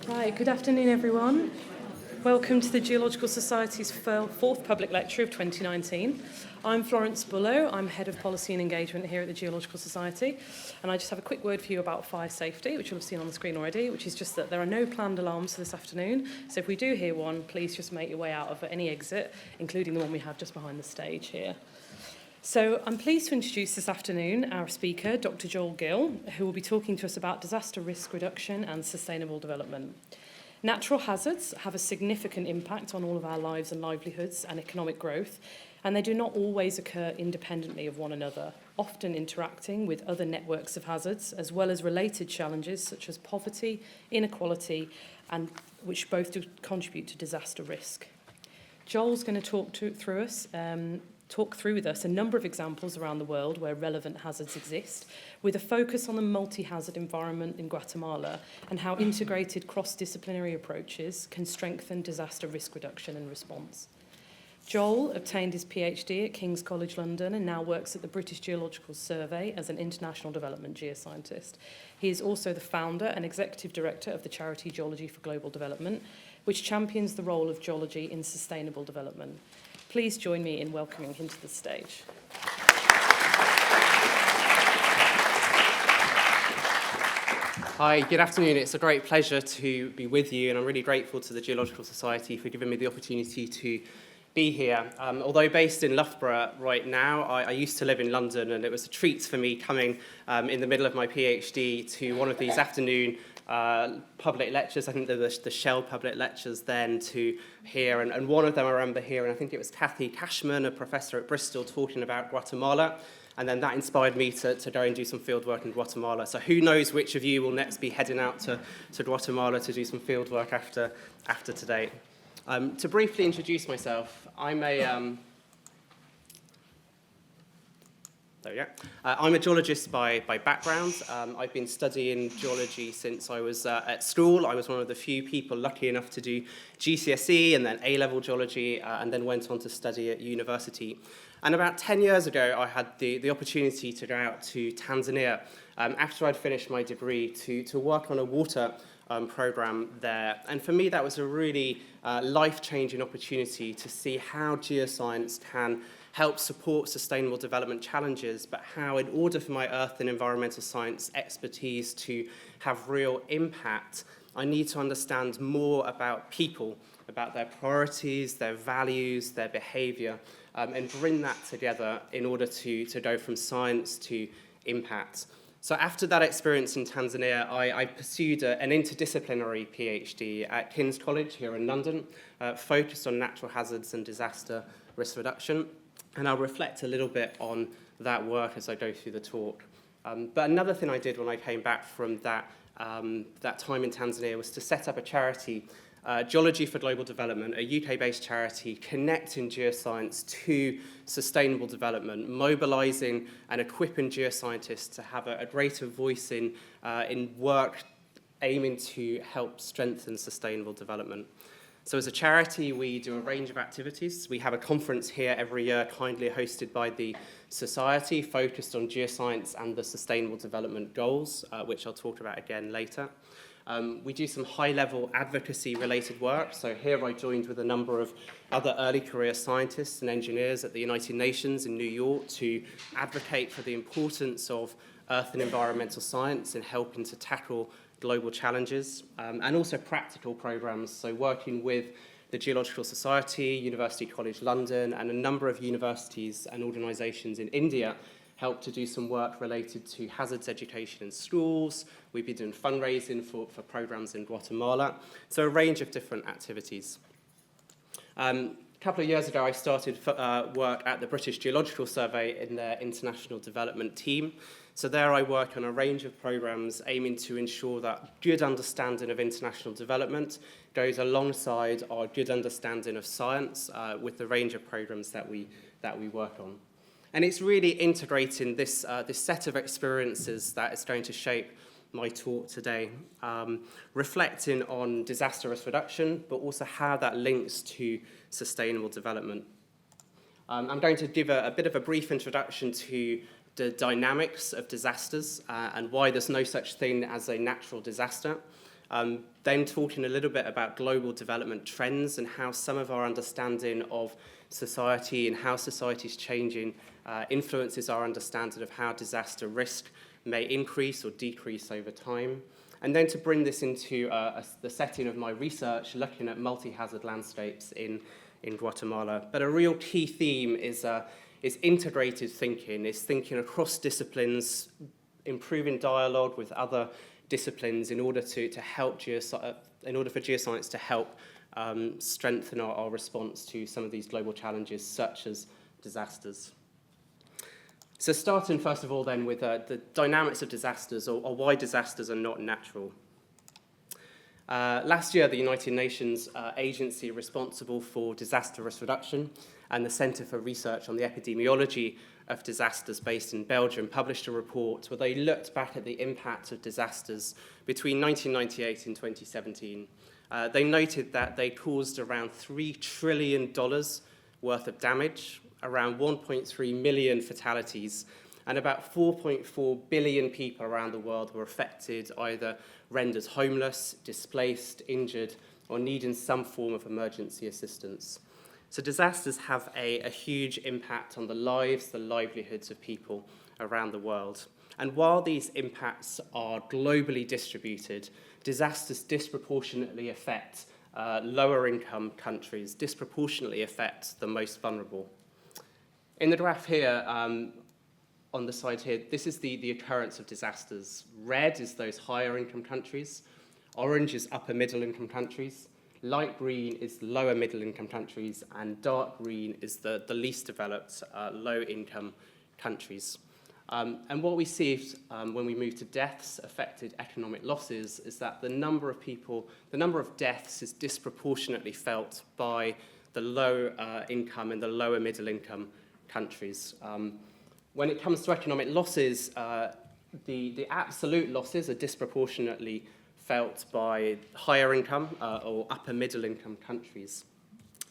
Right, good afternoon everyone. Welcome to the Geological Society's fourth public lecture of 2019. I'm Florence Bullough, I'm Head of Policy and Engagement here at the Geological Society, and I just have a quick word for you about fire safety, which you'll have seen on the screen already, which is just that there are no planned alarms for this afternoon, so if we do hear one, please just make your way out of any exit, including the one we have just behind the stage here. So I'm pleased to introduce this afternoon our speaker, Dr. Joel Gill, who will be talking to us about disaster risk reduction and sustainable development. Natural hazards have a significant impact on all of our lives and livelihoods and economic growth, and they do not always occur independently of one another, often interacting with other networks of hazards, as well as related challenges such as poverty, inequality, and which both do contribute to disaster risk. Joel's going to talk through with us a number of examples around the world where relevant hazards exist, with a focus on the multi-hazard environment in Guatemala and how integrated cross-disciplinary approaches can strengthen disaster risk reduction and response. Joel obtained his PhD at King's College London and now works at the British Geological Survey as an international development geoscientist. He is also the founder and executive director of the charity Geology for Global Development, which champions the role of geology in sustainable development. Please join me in welcoming him to the stage. Hi, good afternoon. It's a great pleasure to be with you, and I'm really grateful to the Geological Society for giving me the opportunity to be here. Although based in Loughborough right now, I used to live in London, and it was a treat for me coming in the middle of my PhD to one of these afternoon public lectures. I think there were the Shell public lectures then to hear, and one of them I remember hearing, I think it was Kathy Cashman, a professor at Bristol, talking about Guatemala, and then that inspired me to go and do some field work in Guatemala. So who knows which of you will next be heading out to Guatemala to do some field work after today. To briefly introduce myself, I'm a geologist by background. I've been studying geology since I was at school. I was one of the few people lucky enough to do GCSE and then A-level geology, and then went on to study at university. And about 10 years ago, I had the opportunity to go out to Tanzania after I'd finished my degree to work on a water program there. And for me, that was a really life-changing opportunity to see how geoscience can help support sustainable development challenges, but how in order for my earth and environmental science expertise to have real impact, I need to understand more about people, about their priorities, their values, their behavior, and bring that together in order to go from science to impact. So after that experience in Tanzania, I pursued an interdisciplinary PhD at King's College here in London, focused on natural hazards and disaster risk reduction. And I'll reflect a little bit on that work as I go through the talk. But another thing I did when I came back from that time in Tanzania was to set up a charity, Geology for Global Development, a UK-based charity connecting geoscience to sustainable development, mobilising and equipping geoscientists to have a greater voice in work aiming to help strengthen sustainable development. So as a charity, we do a range of activities. We have a conference here every year, kindly hosted by the Society, focused on geoscience and the Sustainable Development Goals, which I'll talk about again later. We do some high-level advocacy-related work. So here I joined with a number of other early career scientists and engineers at the United Nations in New York to advocate for the importance of earth and environmental science in helping to tackle global challenges, and also practical programs, so working with the Geological Society, University College London, and a number of universities and organisations in India helped to do some work related to hazards education in schools. We've been doing fundraising for programs in Guatemala, so a range of different activities. A couple of years ago, I started work at the British Geological Survey in their international development team. So there I work on a range of programs aiming to ensure that good understanding of international development goes alongside our good understanding of science with the range of programs that we work on. And it's really integrating this set of experiences that is going to shape my talk today, reflecting on disaster risk reduction, but also how that links to sustainable development. I'm going to give a bit of a brief introduction to the dynamics of disasters and why there's no such thing as a natural disaster. Then talking a little bit about global development trends and how some of our understanding of society and how society is changing influences our understanding of how disaster risk may increase or decrease over time. And then to bring this into the setting of my research, looking at multi-hazard landscapes in Guatemala. But a real key theme is integrated thinking, is thinking across disciplines, improving dialogue with other disciplines in order for geoscience to help strengthen our response to some of these global challenges, such as disasters. So starting first of all then with the dynamics of disasters, or why disasters are not natural. Last year, the United Nations agency responsible for disaster risk reduction and the Centre for Research on the Epidemiology of Disasters based in Belgium published a report where they looked back at the impact of disasters between 1998 and 2017. They noted that they caused around $3 trillion worth of damage, around 1.3 million fatalities, and about 4.4 billion people around the world were affected, either rendered homeless, displaced, injured, or needing some form of emergency assistance. So disasters have a huge impact on the lives, the livelihoods of people around the world. And while these impacts are globally distributed, disasters disproportionately affect lower income countries, disproportionately affect the most vulnerable. In the graph here, on the side here, this is the occurrence of disasters. Red is those higher income countries. Orange is upper middle income countries. Light green is lower middle income countries. And dark green is the least developed low income countries. And what we see when we move to deaths, affected economic losses, is that the number of deaths is disproportionately felt by the low income and the lower middle income countries. When it comes to economic losses, the absolute losses are disproportionately felt by higher income or upper middle income countries.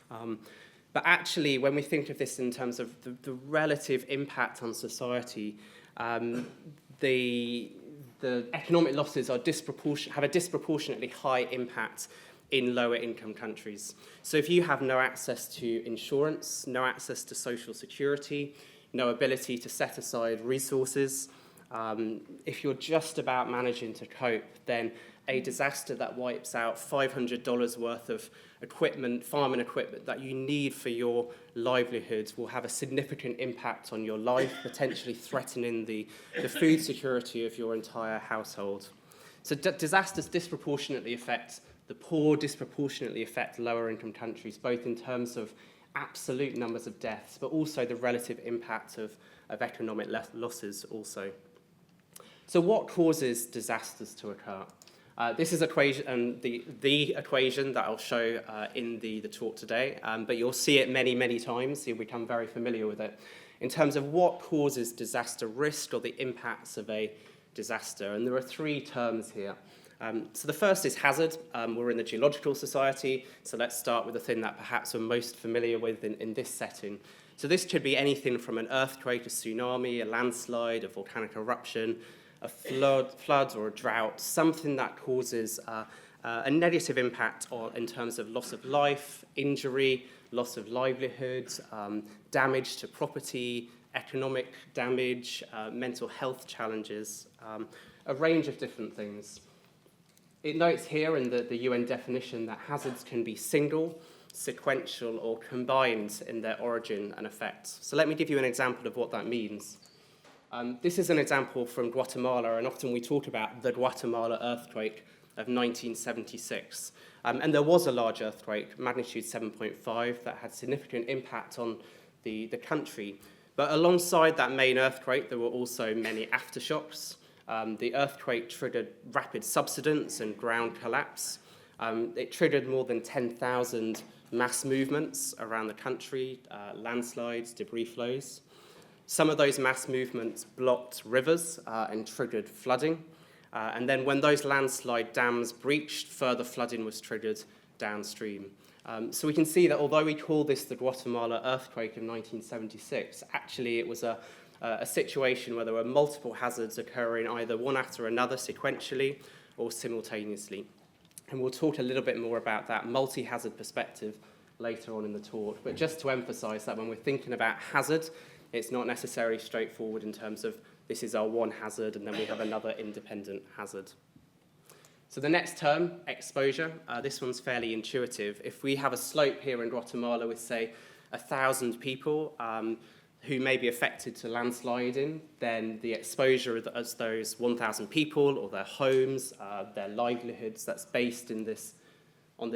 But actually, when we think of this in terms of the relative impact on society, the economic losses are have a disproportionately high impact in lower income countries. So if you have no access to insurance, no access to social security, no ability to set aside resources, if you're just about managing to cope, then a disaster that wipes out $500 worth of equipment, farming equipment that you need for your livelihoods will have a significant impact on your life, potentially threatening the food security of your entire household. So disasters disproportionately affect the poor, disproportionately affect lower income countries, both in terms of absolute numbers of deaths, but also the relative impact of economic losses also. So what causes disasters to occur? This is equation, the equation that I'll show in the talk today, but you'll see it many, many times. You'll become very familiar with it in terms of what causes disaster risk or the impacts of a disaster. And there are three terms here. So the first is hazard. We're in the Geological Society, so let's start with the thing that perhaps we're most familiar with in this setting. So this could be anything from an earthquake, a tsunami, a landslide, a volcanic eruption, a flood or a drought, something that causes a negative impact in terms of loss of life, injury, loss of livelihoods, damage to property, economic damage, mental health challenges, a range of different things. It notes here in the UN definition that hazards can be single, sequential, or combined in their origin and effect. So let me give you an example of what that means. This is an example from Guatemala, and often we talk about the Guatemala earthquake of 1976. And there was a large earthquake, magnitude 7.5, that had significant impact on the country. But alongside that main earthquake, there were also many aftershocks. The earthquake triggered rapid subsidence and ground collapse. It triggered more than 10,000 mass movements around the country, landslides, debris flows. Some of those mass movements blocked rivers and triggered flooding. And then when those landslide dams breached, further flooding was triggered downstream. So we can see that although we call this the Guatemala earthquake of 1976, actually it was a situation where there were multiple hazards occurring either one after another sequentially or simultaneously. And we'll talk a little bit more about that multi-hazard perspective later on in the talk. But just to emphasize that when we're thinking about hazard, it's not necessarily straightforward in terms of this is our one hazard and then we have another independent hazard. So the next term, exposure, this one's fairly intuitive. If we have a slope here in Guatemala with, say, 1,000 people who may be affected to landsliding, then the exposure as those 1,000 people or their homes, their livelihoods, that's based on this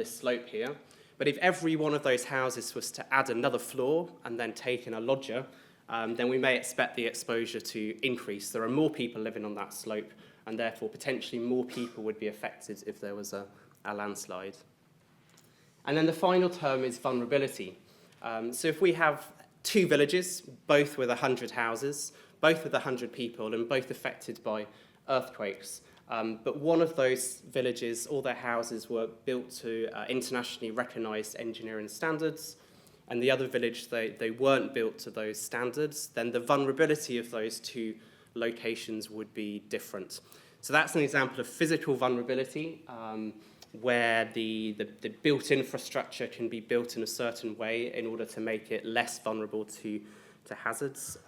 slope here. But if every one of those houses was to add another floor and then take in a lodger, then we may expect the exposure to increase. There are more people living on that slope, and therefore potentially more people would be affected if there was a landslide. And then the final term is vulnerability. So if we have two villages, both with 100 houses, both with 100 people, and both affected by earthquakes, but one of those villages, all their houses were built to internationally recognized engineering standards, and the other village, they weren't built to those standards, then the vulnerability of those two locations would be different. So that's an example of physical vulnerability, where the built infrastructure can be built in a certain way in order to make it less vulnerable to hazards.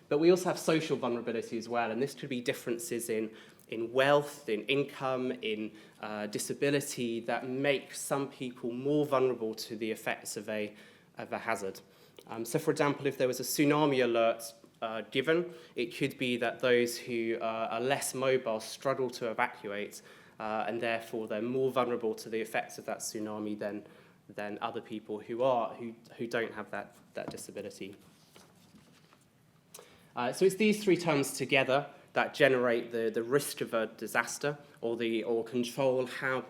But we also have social vulnerability as well, and this could be differences in wealth, in income, in disability that make some people more vulnerable to the effects of a hazard. So for example, if there was a tsunami alert given, it could be that those who are less mobile struggle to evacuate, and therefore they're more vulnerable to the effects of that tsunami than other people who don't have that disability. So it's these three terms together that generate the risk of a disaster or control how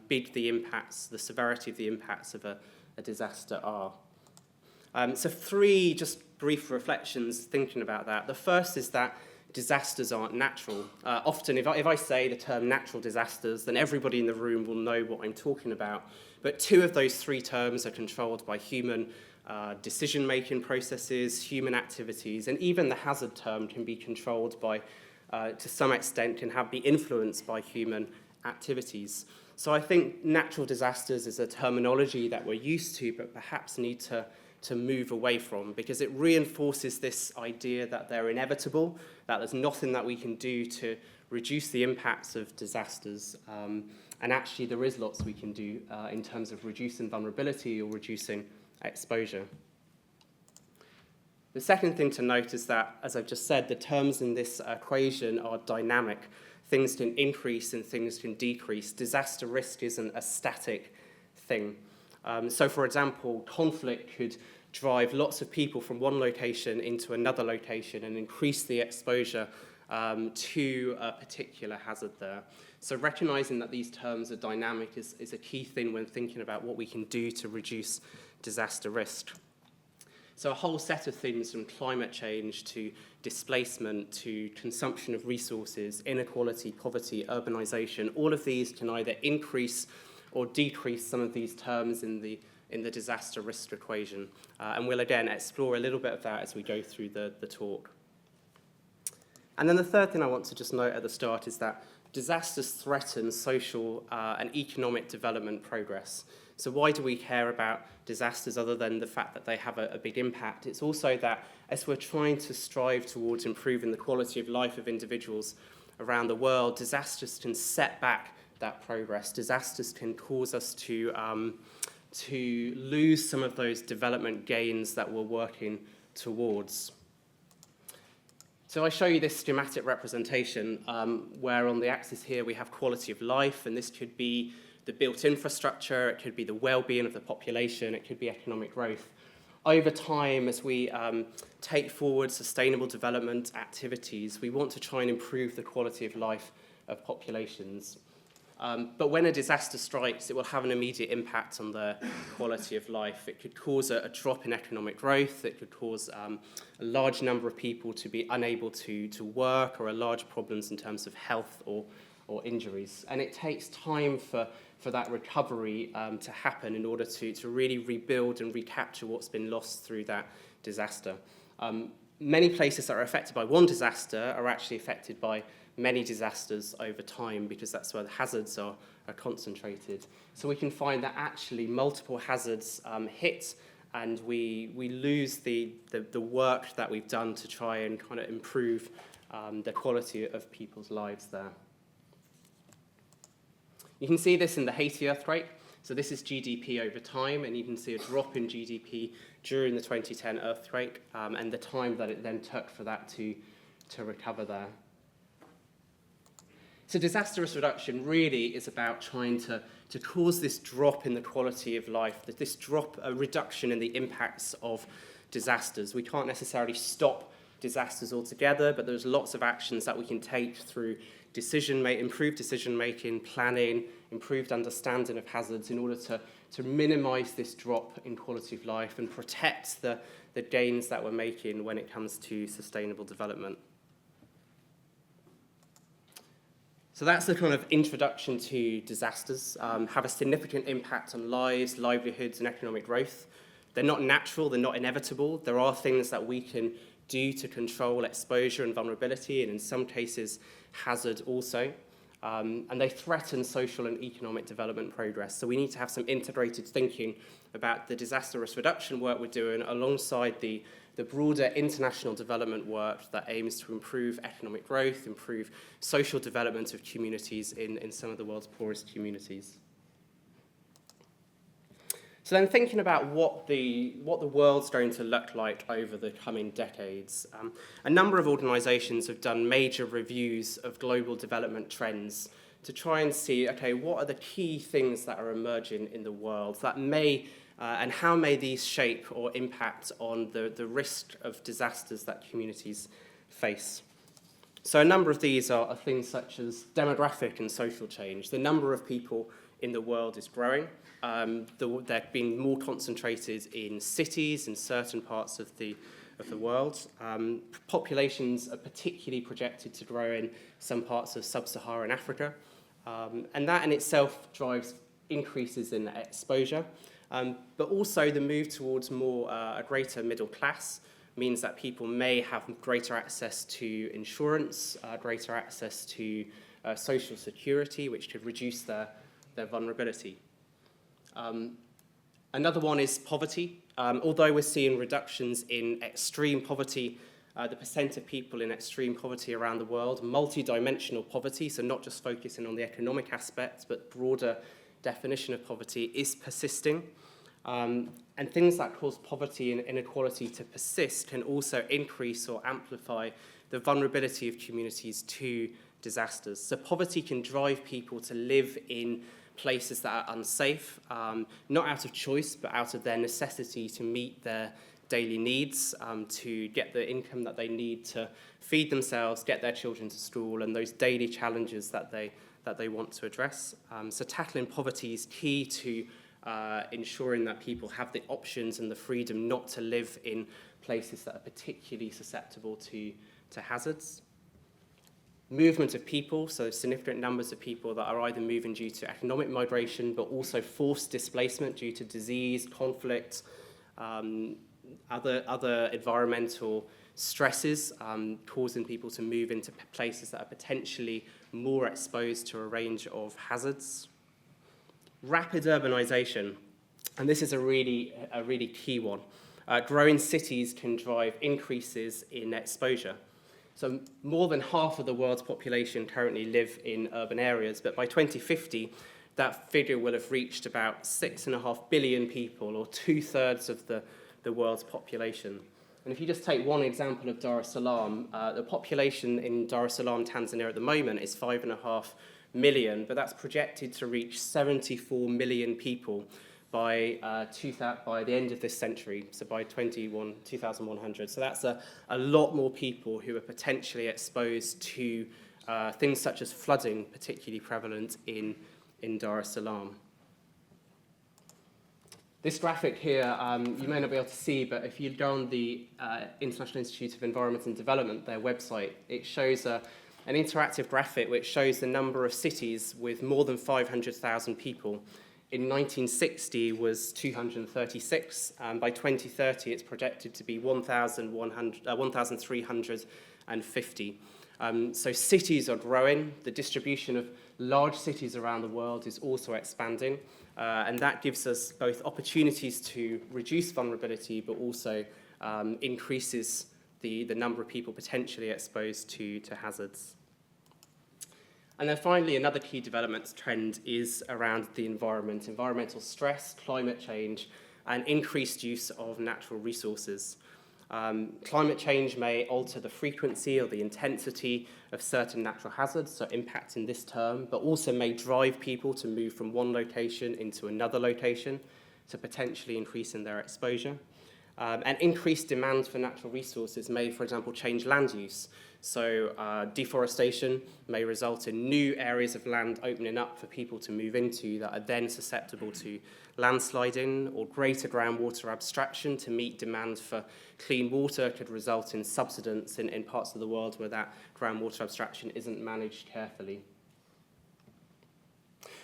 big the impacts, the severity of the impacts of a disaster are. So three just brief reflections thinking about that. The first is that disasters aren't natural. Often if I say the term natural disasters, then everybody in the room will know what I'm talking about. But two of those three terms are controlled by human decision-making processes, human activities, and even the hazard term can be controlled by, to some extent, be influenced by human activities. So I think natural disasters is a terminology that we're used to, but perhaps need to move away from, because it reinforces this idea that they're inevitable, that there's nothing that we can do to reduce the impacts of disasters, and actually there is lots we can do in terms of reducing vulnerability or reducing exposure. The second thing to note is that, as I've just said, the terms in this equation are dynamic. Things can increase and things can decrease. Disaster risk isn't a static thing. So, for example, conflict could drive lots of people from one location into another location and increase the exposure to a particular hazard there. So recognizing that these terms are dynamic is a key thing when thinking about what we can do to reduce disaster risk. So a whole set of things, from climate change to displacement to consumption of resources, inequality, poverty, urbanisation, all of these can either increase or decrease some of these terms in the disaster risk equation. And we'll again explore a little bit of that as we go through the talk. And then the third thing I want to just note at the start is that disasters threaten social and economic development progress. So why do we care about disasters other than the fact that they have a big impact? It's also that as we're trying to strive towards improving the quality of life of individuals around the world, disasters can set back that progress. Disasters can cause us to lose some of those development gains that we're working towards. So I show you this schematic representation where on the axis here we have quality of life, and this could be the built infrastructure, it could be the well-being of the population, it could be economic growth. Over time, as we take forward sustainable development activities, we want to try and improve the quality of life of populations. But when a disaster strikes, it will have an immediate impact on the quality of life. It could cause a drop in economic growth. It could cause a large number of people to be unable to work, or a large problems in terms of health or injuries. And it takes time for that recovery to happen in order to really rebuild and recapture what's been lost through that disaster. Many places that are affected by one disaster are actually affected by many disasters over time because that's where the hazards are concentrated. So we can find that actually multiple hazards hit, and we lose the work that we've done to try and kind of improve the quality of people's lives there. You can see this in the Haiti earthquake. So this is GDP over time, and you can see a drop in GDP during the 2010 earthquake, and the time that it then took for that to recover there. So disaster risk reduction really is about trying to cause this drop in the quality of life, this drop, a reduction in the impacts of disasters. We can't necessarily stop disasters altogether, but there's lots of actions that we can take through improved decision-making, planning, improved understanding of hazards in order to minimize this drop in quality of life and protect the gains that we're making when it comes to sustainable development. So that's the kind of introduction to disasters, have a significant impact on lives, livelihoods, and economic growth. They're not natural, they're not inevitable. There are things that we can do to control exposure and vulnerability, and in some cases, hazard also. And they threaten social and economic development progress. So we need to have some integrated thinking about the disaster risk reduction work we're doing alongside the broader international development work that aims to improve economic growth, improve social development of communities in some of the world's poorest communities. So then thinking about what the world's going to look like over the coming decades, a number of organisations have done major reviews of global development trends to try and see, okay, what are the key things that are emerging in the world that may, and how may these shape or impact on the risk of disasters that communities face. So a number of these are things such as demographic and social change. The number of people in the world is growing. They're being more concentrated in cities in certain parts of the world. Populations are particularly projected to grow in some parts of sub-Saharan Africa. And that in itself drives increases in exposure. But also the move towards a greater middle class means that people may have greater access to insurance, greater access to social security, which could reduce their vulnerability. Another one is poverty. Although we're seeing reductions in extreme poverty, the percent of people in extreme poverty around the world, multi-dimensional poverty, so not just focusing on the economic aspects, but broader definition of poverty, is persisting. And things that cause poverty and inequality to persist can also increase or amplify the vulnerability of communities to disasters. So poverty can drive people to live in places that are unsafe, not out of choice, but out of their necessity to meet their daily needs, to get the income that they need to feed themselves, get their children to school, and those daily challenges that they want to address. So tackling poverty is key to ensuring that people have the options and the freedom not to live in places that are particularly susceptible to hazards. Movement of people, so significant numbers of people that are either moving due to economic migration, but also forced displacement due to disease, conflict, other environmental stresses, causing people to move into places that are potentially more exposed to a range of hazards. Rapid urbanisation, and this is a really key one. Growing cities can drive increases in exposure. So more than half of the world's population currently live in urban areas, but by 2050, that figure will have reached about 6.5 billion people, or 2/3 of the world's population. And if you just take one example of Dar es Salaam, the population in Dar es Salaam, Tanzania at the moment is 5.5 million, but that's projected to reach 74 million people by the end of this century, so by 2100. So that's a lot more people who are potentially exposed to things such as flooding, particularly prevalent in Dar es Salaam. This graphic here, you may not be able to see, but if you go on the International Institute of Environment and Development, their website, it shows an interactive graphic which shows the number of cities with more than 500,000 people. In 1960 was 236, and by 2030 it's projected to be 1,350. So cities are growing. The distribution of large cities around the world is also expanding. And that gives us both opportunities to reduce vulnerability, but also increases the number of people potentially exposed to hazards. And then finally, another key development trend is around the environment, environmental stress, climate change, and increased use of natural resources. Climate change may alter the frequency or the intensity of certain natural hazards, so impacting this term, but also may drive people to move from one location into another location, so potentially increasing their exposure. And increased demand for natural resources may, for example, change land use. So deforestation may result in new areas of land opening up for people to move into that are then susceptible to landsliding, or greater groundwater abstraction to meet demand for clean water could result in subsidence in parts of the world where that groundwater abstraction isn't managed carefully.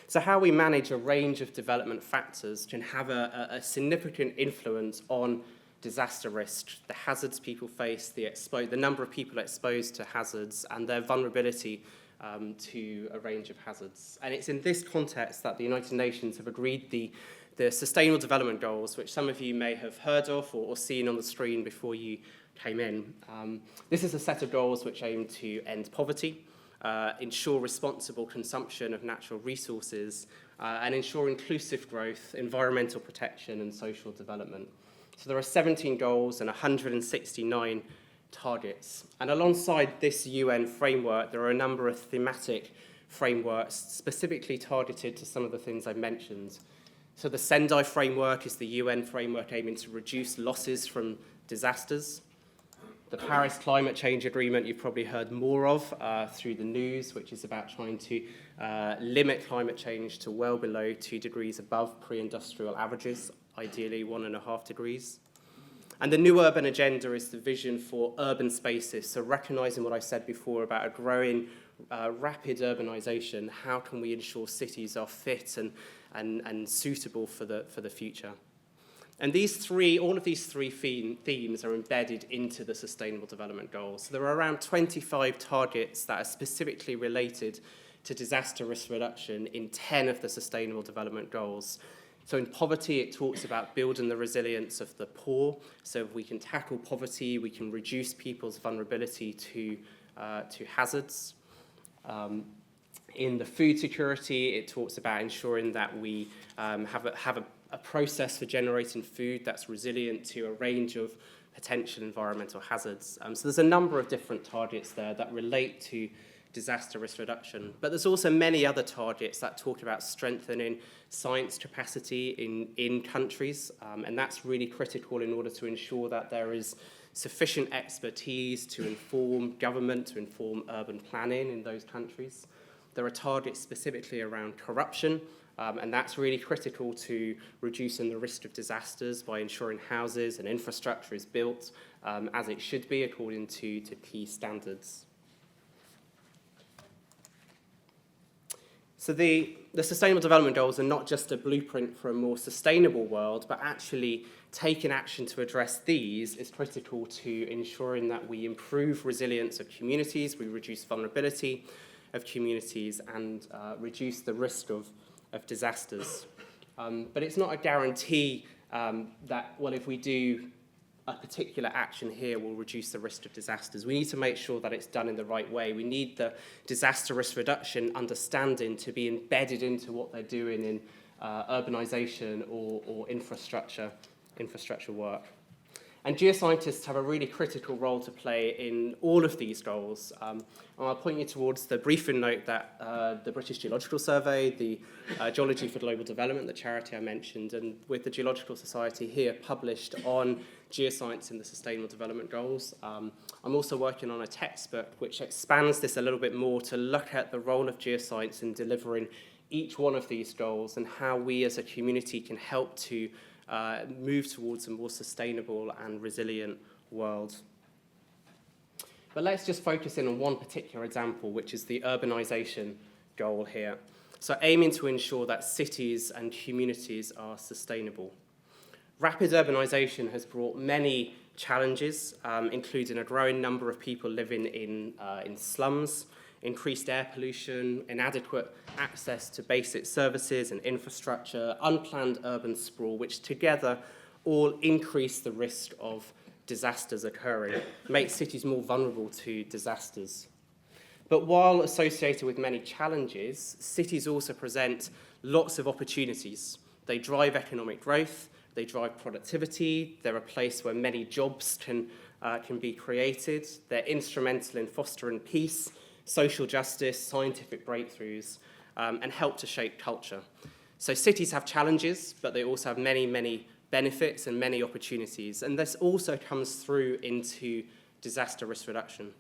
So how we manage a range of development factors can have a significant influence on disaster risk, the hazards people face, the number of people exposed to hazards, and their vulnerability to a range of hazards. And it's in this context that the United Nations have agreed the Sustainable Development Goals, which some of you may have heard of or seen on the screen before you came in. This is a set of goals which aim to end poverty, ensure responsible consumption of natural resources, and ensure inclusive growth, environmental protection, and social development. So there are 17 goals and 169 targets. And alongside this UN framework, there are a number of thematic frameworks specifically targeted to some of the things I mentioned. So the Sendai Framework is the UN framework aiming to reduce losses from disasters. The Paris Climate Change Agreement you've probably heard more of through the news, which is about trying to limit climate change to well below 2 degrees above pre-industrial averages, ideally 1.5 degrees. And the New Urban Agenda is the vision for urban spaces. So recognizing what I said before about a growing, rapid urbanization, how can we ensure cities are fit and suitable for the future? And all of these three themes are embedded into the Sustainable Development Goals. So there are around 25 targets that are specifically related to disaster risk reduction in 10 of the Sustainable Development Goals. So in poverty, it talks about building the resilience of the poor. So if we can tackle poverty, we can reduce people's vulnerability to hazards. In the food security, it talks about ensuring that we have a process for generating food that's resilient to a range of potential environmental hazards. So there's a number of different targets there that relate to disaster risk reduction. But there's also many other targets that talk about strengthening science capacity in countries, and that's really critical in order to ensure that there is sufficient expertise to inform government, to inform urban planning in those countries. There are targets specifically around corruption, and that's really critical to reducing the risk of disasters by ensuring houses and infrastructure is built as it should be according to key standards. So the Sustainable Development Goals are not just a blueprint for a more sustainable world, but actually taking action to address these is critical to ensuring that we improve resilience of communities, we reduce vulnerability of communities, and reduce the risk of disasters. But it's not a guarantee that, well, if we do a particular action here will reduce the risk of disasters. We need to make sure that it's done in the right way. We need the disaster risk reduction understanding to be embedded into what they're doing in urbanisation or infrastructure work. And geoscientists have a really critical role to play in all of these goals. And I'll point you towards the briefing note that the British Geological Survey, the Geology for Global Development, the charity I mentioned, and with the Geological Society here, published on geoscience in the Sustainable Development Goals. I'm also working on a textbook which expands this a little bit more to look at the role of geoscience in delivering each one of these goals and how we as a community can help to move towards a more sustainable and resilient world. But let's just focus in on one particular example, which is the urbanisation goal here. So aiming to ensure that cities and communities are sustainable. Rapid urbanisation has brought many challenges, including a growing number of people living in slums, increased air pollution, inadequate access to basic services and infrastructure, unplanned urban sprawl, which together all increase the risk of disasters occurring, make cities more vulnerable to disasters. But while associated with many challenges, cities also present lots of opportunities. They drive economic growth, they drive productivity, they're a place where many jobs can be created, they're instrumental in fostering peace, social justice, scientific breakthroughs, and help to shape culture. So cities have challenges, but they also have many, many benefits and many opportunities. And this also comes through into disaster risk reduction.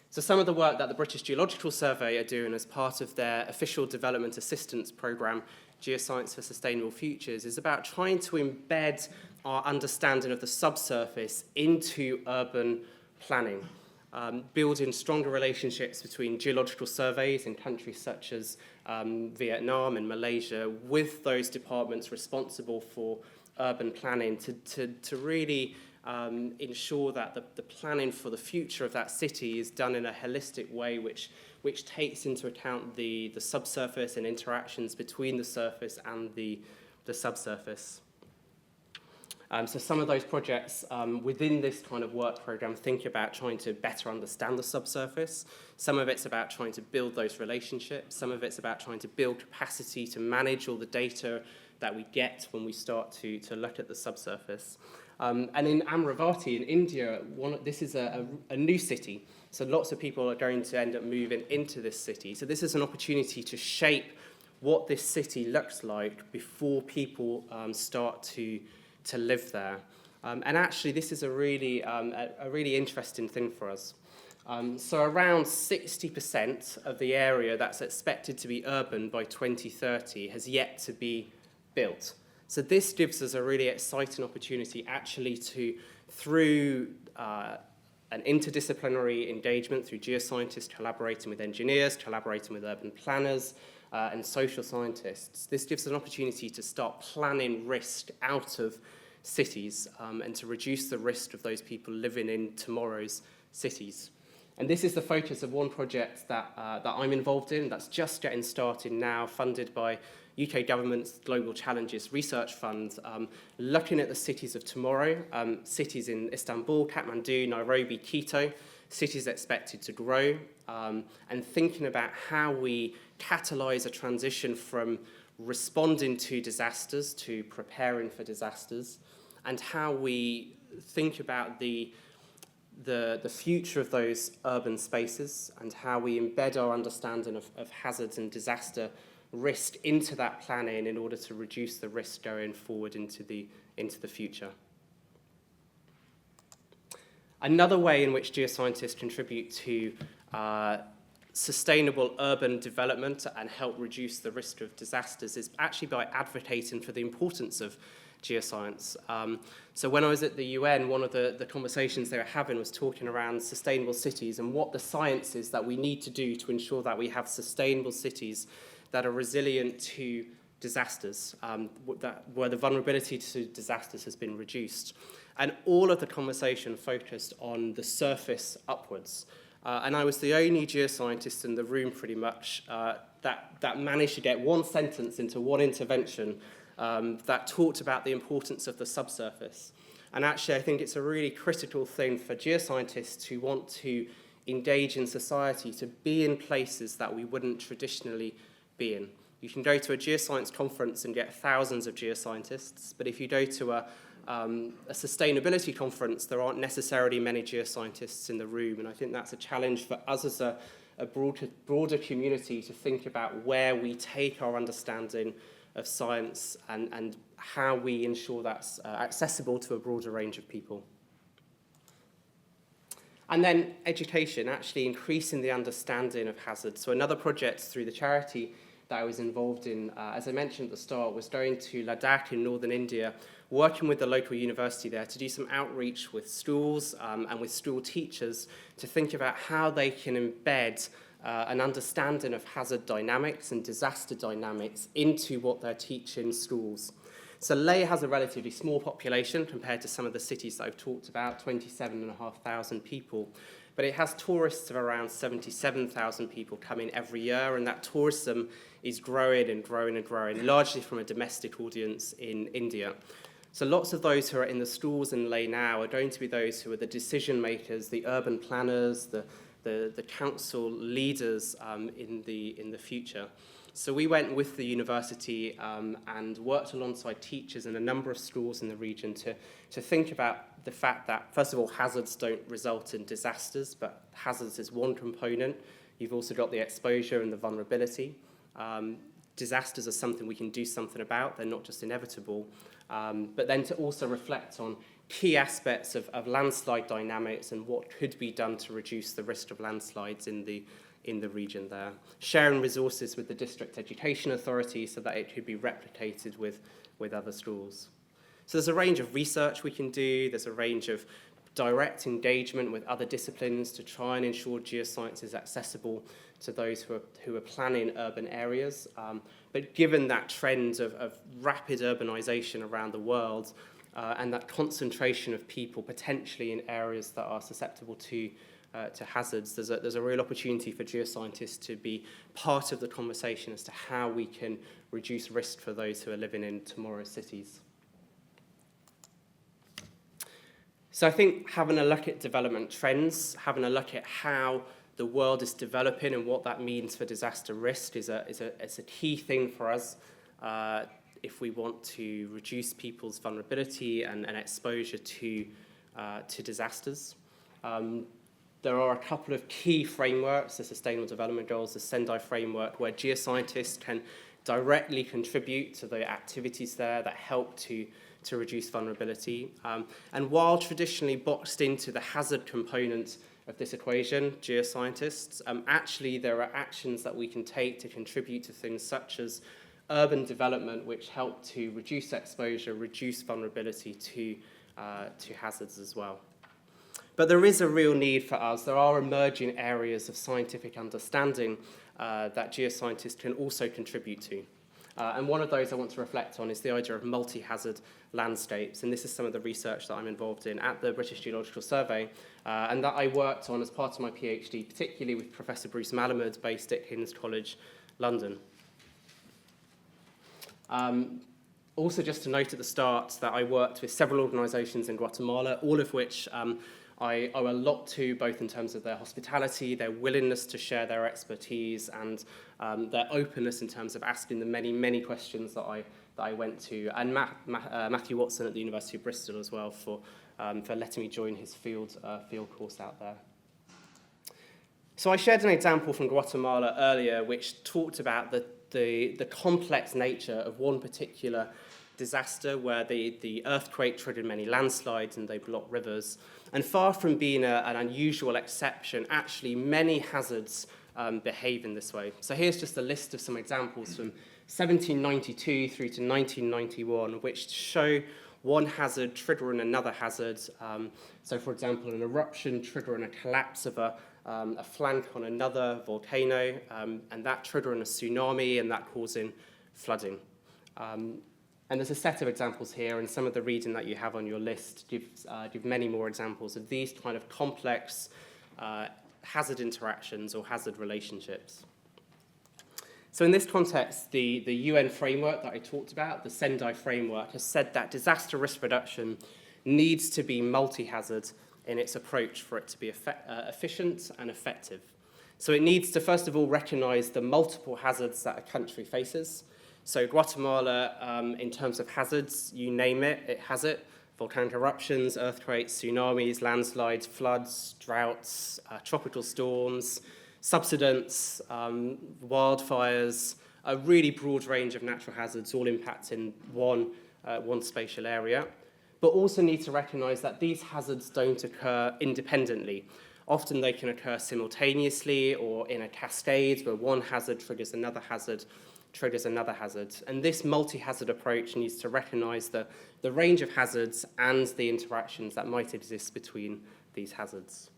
So some of the work that the British Geological Survey are doing as part of their official development assistance programme, Geoscience for Sustainable Futures, is about trying to embed our understanding of the subsurface into urban planning, building stronger relationships between geological surveys in countries such as Vietnam and Malaysia with those departments responsible for urban planning to really ensure that the planning for the future of that city is done in a holistic way which takes into account the subsurface and interactions between the surface and the subsurface. So some of those projects within this kind of work program think about trying to better understand the subsurface. Some of it's about trying to build those relationships. Some of it's about trying to build capacity to manage all the data that we get when we start to look at the subsurface. And in Amravati in India, this is a new city. So lots of people are going to end up moving into this city. So this is an opportunity to shape what this city looks like before people start to live there. And actually, this is a really interesting thing for us. So around 60% of the area that's expected to be urban by 2030 has yet to be built. So this gives us a really exciting opportunity actually to, through an interdisciplinary engagement, through geoscientists collaborating with engineers, collaborating with urban planners, and social scientists, this gives us an opportunity to start planning risk out of cities and to reduce the risk of those people living in tomorrow's cities. And this is the focus of one project that I'm involved in that's just getting started now, funded by UK government's Global Challenges Research Fund, looking at the cities of tomorrow, cities in Istanbul, Kathmandu, Nairobi, Quito, cities expected to grow, and thinking about how we catalyse a transition from responding to disasters to preparing for disasters, and how we think about the future of those urban spaces and how we embed our understanding of hazards and disaster risk into that planning in order to reduce the risk going forward into the future. Another way in which geoscientists contribute to sustainable urban development and help reduce the risk of disasters is actually by advocating for the importance of geoscience. So when I was at the UN, one of the conversations they were having was talking around sustainable cities and what the science is that we need to do to ensure that we have sustainable cities that are resilient to disasters, where the vulnerability to disasters has been reduced. And all of the conversation focused on the surface upwards. And I was the only geoscientist in the room pretty much that managed to get one sentence into one intervention that talked about the importance of the subsurface. And actually, I think it's a really critical thing for geoscientists who want to engage in society to be in places that we wouldn't traditionally be in. You can go to a geoscience conference and get thousands of geoscientists, but if you go to a sustainability conference, there aren't necessarily many geoscientists in the room, and I think that's a challenge for us as a broader community to think about where we take our understanding of science and how we ensure that's accessible to a broader range of people. And then education, actually increasing the understanding of hazards. So another project through the charity that I was involved in, as I mentioned at the start, was going to Ladakh in northern India, working with the local university there to do some outreach with schools and with school teachers to think about how they can embed an understanding of hazard dynamics and disaster dynamics into what they're teaching schools. So Leh has a relatively small population compared to some of the cities that I've talked about, 27,500 people. But it has tourists of around 77,000 people coming every year, and that tourism is growing and growing and growing, largely from a domestic audience in India. So lots of those who are in the stalls in Leh now are going to be those who are the decision makers, the urban planners, the council leaders in the future. So we went with the university and worked alongside teachers in a number of schools in the region to think about the fact that, first of all, hazards don't result in disasters, but hazards is one component. You've also got the exposure and the vulnerability. Disasters are something we can do something about. They're not just inevitable. But then to also reflect on key aspects of landslide dynamics and what could be done to reduce the risk of landslides in the region there. Sharing resources with the district education authority so that it could be replicated with other schools. So there's a range of research we can do. There's a range of direct engagement with other disciplines to try and ensure geoscience is accessible to those who are planning urban areas. But given that trend of rapid urbanisation around the world and that concentration of people potentially in areas that are susceptible to hazards, there's a real opportunity for geoscientists to be part of the conversation as to how we can reduce risk for those who are living in tomorrow's cities. So I think having a look at development trends, having a look at how the world is developing and what that means for disaster risk is a key thing for us if we want to reduce people's vulnerability and exposure to disasters. There are a couple of key frameworks, the Sustainable Development Goals, the Sendai Framework, where geoscientists can directly contribute to the activities there that help to reduce vulnerability. And while traditionally boxed into the hazard component of this equation, geoscientists, actually there are actions that we can take to contribute to things such as urban development, which help to reduce exposure, reduce vulnerability to hazards as well. But there is a real need for us. There are emerging areas of scientific understanding that geoscientists can also contribute to. And one of those I want to reflect on is the idea of multi-hazard landscapes. And this is some of the research that I'm involved in at the British Geological Survey and that I worked on as part of my PhD, particularly with Professor Bruce Malamud, based at King's College, London. Also, just to note at the start that I worked with several organisations in Guatemala, all of which I owe a lot to, both in terms of their hospitality, their willingness to share their expertise, and their openness in terms of asking the many, many questions that I went to, and Matthew Watson at the University of Bristol as well for letting me join his field course out there. So I shared an example from Guatemala earlier, which talked about the complex nature of one particular disaster where the earthquake triggered many landslides and they blocked rivers. And far from being an unusual exception, actually many hazards behave in this way. So here's just a list of some examples from 1792 through to 1991, which show one hazard triggering another hazard. So for example, an eruption triggering a collapse of a flank on another volcano, and that triggering a tsunami and that causing flooding. And there's a set of examples here, and some of the reading that you have on your list give many more examples of these kind of complex hazard interactions or hazard relationships. So in this context, the UN framework that I talked about, the Sendai Framework, has said that disaster risk reduction needs to be multi-hazard in its approach for it to be efficient and effective. So it needs to, first of all, recognise the multiple hazards that a country faces. So Guatemala, in terms of hazards, you name it, it has it. Volcanic eruptions, earthquakes, tsunamis, landslides, floods, droughts, tropical storms, subsidence, wildfires, a really broad range of natural hazards, all impacting one spatial area. But also need to recognise that these hazards don't occur independently. Often they can occur simultaneously or in a cascade where one hazard triggers another hazard. And this multi-hazard approach needs to recognise the range of hazards and the interactions that might exist between these hazards.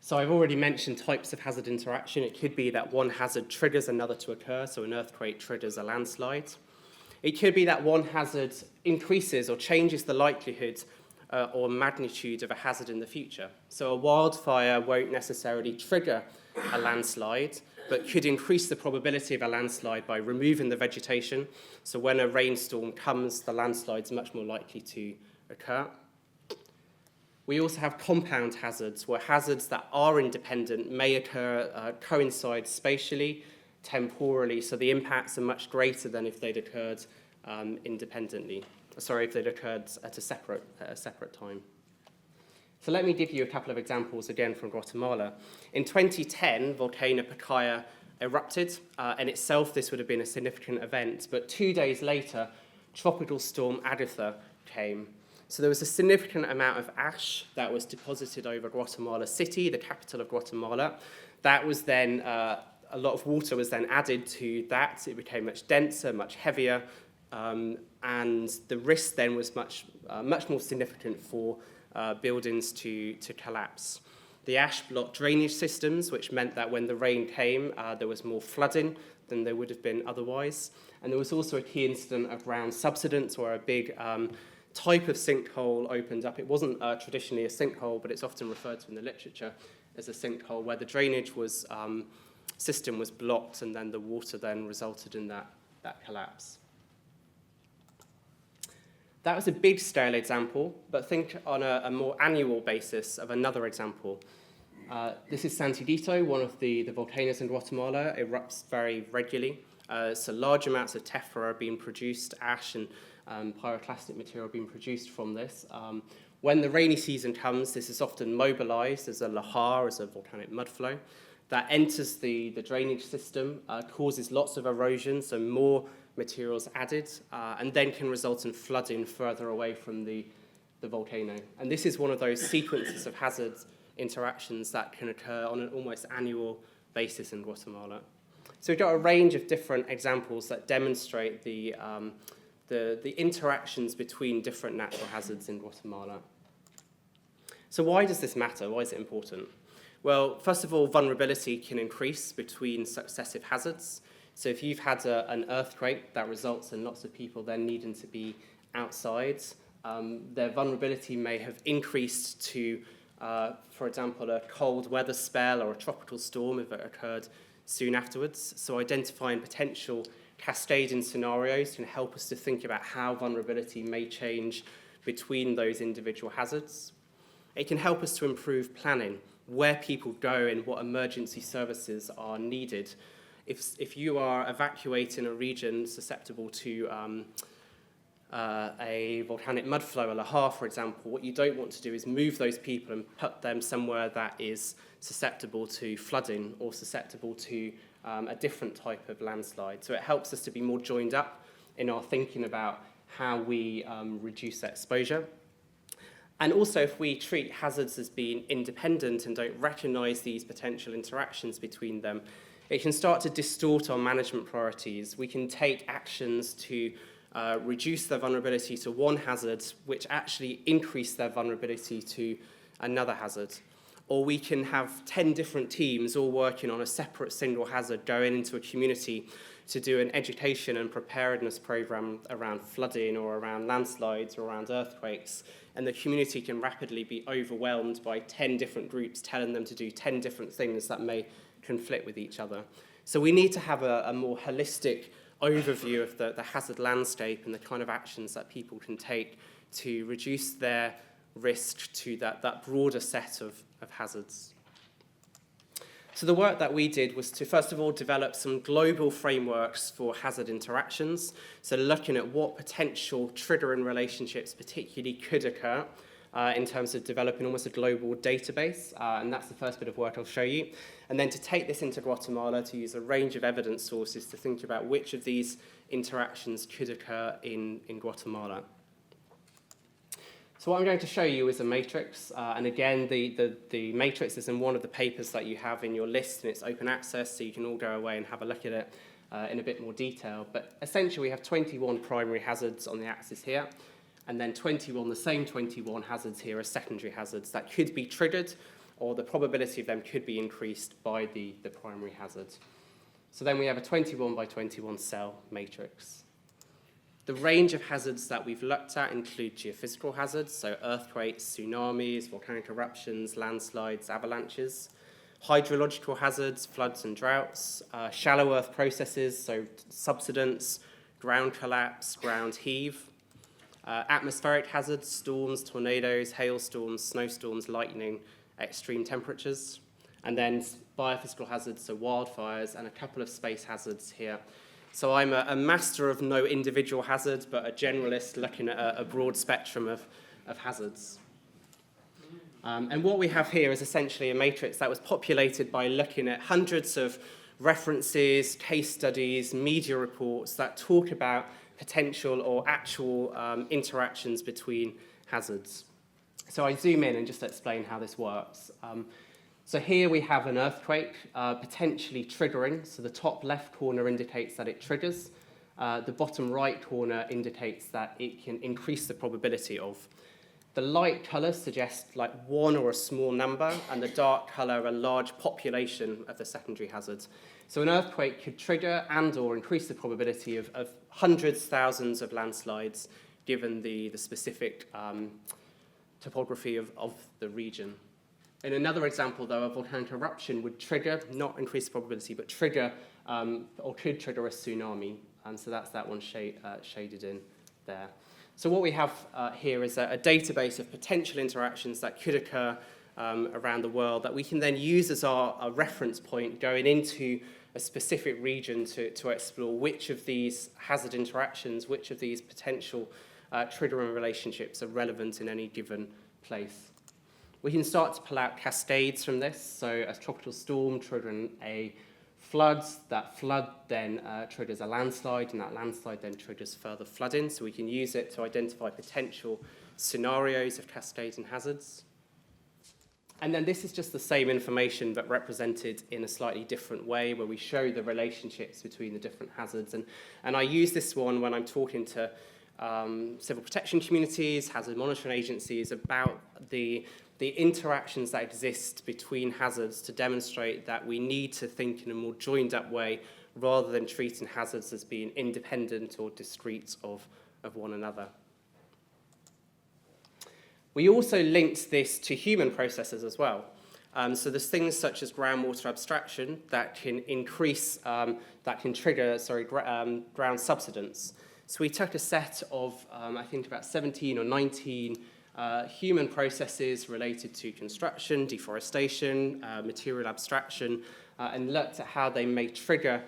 So I've already mentioned types of hazard interaction. It could be that one hazard triggers another to occur, so an earthquake triggers a landslide. It could be that one hazard increases or changes the likelihood or magnitude of a hazard in the future. So a wildfire won't necessarily trigger a landslide, but could increase the probability of a landslide by removing the vegetation. So when a rainstorm comes, the landslide's much more likely to occur. We also have compound hazards, where hazards that are independent may coincide spatially, temporally, so the impacts are much greater than if they'd occurred independently. If they'd occurred at a separate time. So let me give you a couple of examples again from Guatemala. In 2010, volcano Pacaya erupted. In itself, this would have been a significant event, but 2 days later, Tropical Storm Agatha came. So there was a significant amount of ash that was deposited over Guatemala City, the capital of Guatemala. That was then, a lot of water was then added to that. It became much denser, much heavier, and the risk then was much more significant for buildings to collapse. The ash blocked drainage systems, which meant that when the rain came, there was more flooding than there would have been otherwise. And there was also a key incident of ground subsidence, where a big type of sinkhole opened up. It wasn't traditionally a sinkhole, but it's often referred to in the literature as a sinkhole, where the drainage system was blocked, and then the water then resulted in that collapse. That was a big-scale example, but think on a more annual basis of another example. This is Santillito, one of the volcanoes in Guatemala. It erupts very regularly. So large amounts of tephra are being produced, ash and pyroclastic material being produced from this. When the rainy season comes, this is often mobilized as a lahar, as a volcanic mudflow. That enters the drainage system, causes lots of erosion, so more materials added, and then can result in flooding further away from the volcano. And this is one of those sequences of hazards interactions that can occur on an almost annual basis in Guatemala. So we've got a range of different examples that demonstrate the interactions between different natural hazards in Guatemala. So why does this matter? Why is it important? Well, first of all, vulnerability can increase between successive hazards. So if you've had an earthquake that results in lots of people then needing to be outside, their vulnerability may have increased to, for example, a cold weather spell or a tropical storm if it occurred soon afterwards. So identifying potential cascading scenarios can help us to think about how vulnerability may change between those individual hazards. It can help us to improve planning, where people go and what emergency services are needed. If you are evacuating a region susceptible to a volcanic mudflow, a lahar, for example, what you don't want to do is move those people and put them somewhere that is susceptible to flooding or susceptible to a different type of landslide. So it helps us to be more joined up in our thinking about how we reduce that exposure. And also, if we treat hazards as being independent and don't recognize these potential interactions between them, it can start to distort our management priorities. We can take actions to reduce their vulnerability to one hazard, which actually increase their vulnerability to another hazard. Or we can have 10 different teams all working on a separate single hazard going into a community to do an education and preparedness program around flooding or around landslides or around earthquakes. And the community can rapidly be overwhelmed by 10 different groups telling them to do 10 different things that may conflict with each other. So we need to have a more holistic overview of the hazard landscape and the kind of actions that people can take to reduce their risk to that broader set of hazards. So the work that we did was to, first of all, develop some global frameworks for hazard interactions. So looking at what potential triggering relationships particularly could occur in terms of developing almost a global database. And that's the first bit of work I'll show you. And then to take this into Guatemala, to use a range of evidence sources to think about which of these interactions could occur in Guatemala. So what I'm going to show you is a matrix, and again, the matrix is in one of the papers that you have in your list, and it's open access, so you can all go away and have a look at it in a bit more detail. But essentially, we have 21 primary hazards on the axis here, and then the same 21 hazards here are secondary hazards that could be triggered, or the probability of them could be increased by the primary hazard. So then we have a 21 by 21 cell matrix. The range of hazards that we've looked at include geophysical hazards, so earthquakes, tsunamis, volcanic eruptions, landslides, avalanches, hydrological hazards, floods and droughts, shallow earth processes, so subsidence, ground collapse, ground heave, atmospheric hazards, storms, tornadoes, hailstorms, snowstorms, lightning, extreme temperatures, and then biophysical hazards, so wildfires, and a couple of space hazards here. So I'm a master of no individual hazards, but a generalist looking at a broad spectrum of hazards. And what we have here is essentially a matrix that was populated by looking at hundreds of references, case studies, media reports that talk about potential or actual interactions between hazards. So I zoom in and just explain how this works. So here we have an earthquake potentially triggering. So the top left corner indicates that it triggers. The bottom right corner indicates that it can increase the probability of. The light colour suggests like one or a small number, and the dark colour a large population of the secondary hazards. So an earthquake could trigger and or increase the probability of hundreds, thousands of landslides given the specific topography of the region. In another example, though, a volcanic eruption would trigger, not increase the probability, but trigger or could trigger a tsunami. And so that's that one shaded in there. So what we have here is a database of potential interactions that could occur around the world that we can then use as our reference point going into a specific region to explore which of these hazard interactions, which of these potential triggering relationships are relevant in any given place. We can start to pull out cascades from this, so a tropical storm triggering a flood, that flood then triggers a landslide, and that landslide then triggers further flooding, so we can use it to identify potential scenarios of cascades and hazards. And then this is just the same information but represented in a slightly different way, where we show the relationships between the different hazards. And I use this one when I'm talking to civil protection communities, hazard monitoring agencies, about the interactions that exist between hazards to demonstrate that we need to think in a more joined-up way rather than treating hazards as being independent or discrete of one another. We also linked this to human processes as well. So there's things such as groundwater abstraction that can increase, that can trigger, ground subsidence. So we took a set of, I think about 17 or 19 human processes related to construction, deforestation, material abstraction, and looked at how they may trigger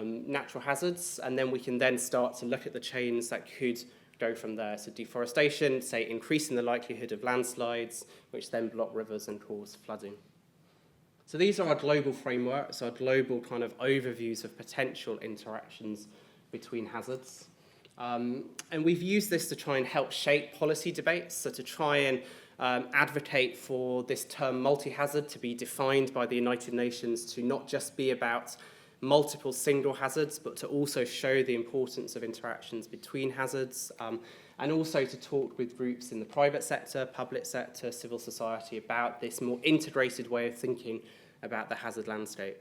natural hazards, and then we can then start to look at the chains that could go from there. So deforestation, say, increasing the likelihood of landslides, which then block rivers and cause flooding. So these are our global frameworks, our global kind of overviews of potential interactions between hazards. And we've used this to try and help shape policy debates, so to try and advocate for this term multihazard to be defined by the United Nations to not just be about multiple single hazards, but to also show the importance of interactions between hazards, and also to talk with groups in the private sector, public sector, civil society about this more integrated way of thinking about the hazard landscape.